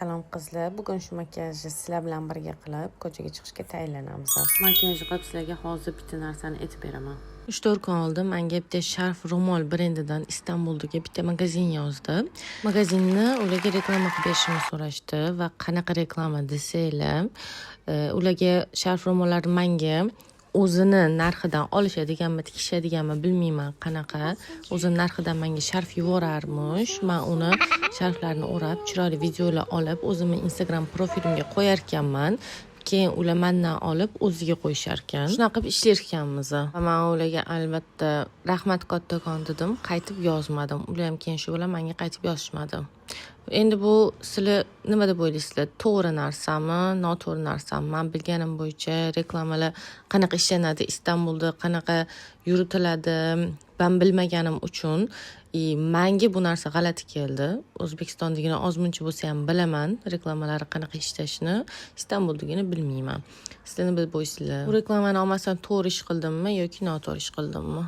Salom qizlar, bugun shu makiyajni sizlar bilan birga qilib, ko'chaga chiqishga tayyorlanamiz. Makiyajni qilib sizlarga hozir bitta narsani aytib beraman. 3-4 kun oldin menga bitta Sharf Ro'mol brendidan Istanbuldagi bitta magazin yozdi. Magazinni ularga reklama qilib berishimni so'rashdi va qanaqa reklama desanglar, ularga Sharf Ro'mollarni menga o'zini narxidan olishadiganmi, tikishadiganmi bilmayman qanaqa. O'zini narxidan menga sharf yuborarmish. Men uni sharflarni o'rab, chiroyli videolar olib, o'zimning Instagram profilimga qo'yar ekanman. Keyin ular mendan olib o'ziga qo'yishar ekan. Shunaqa qilib ishlar ekanmiz. Men ularga albatta rahmat kattakon dedim, qaytib yozmadim. Ular ham keyin shu bilan menga qaytib yozishmadi. Endi bu sizlar nima deb o'ylaysizlar? To'g'ri narsami, noto'g'ri narsami? Men bilganim bo'yicha reklamalar qanaqa ishlanadi, Istanbulda qanaqa yuritiladi, men bilmaganim uchun menga bu narsa g'alati keldi. O'zbekistondagina ozmuncha bo'lsa ham bilaman, reklamalari qanaqa ishlashini, Istanbuldagina bilmayman. Sizlar nima deb o'ylaysizlar? Bu reklamani olmasdan to'g'ri ish qildimmi yoki noto'g'ri ish qildimmi?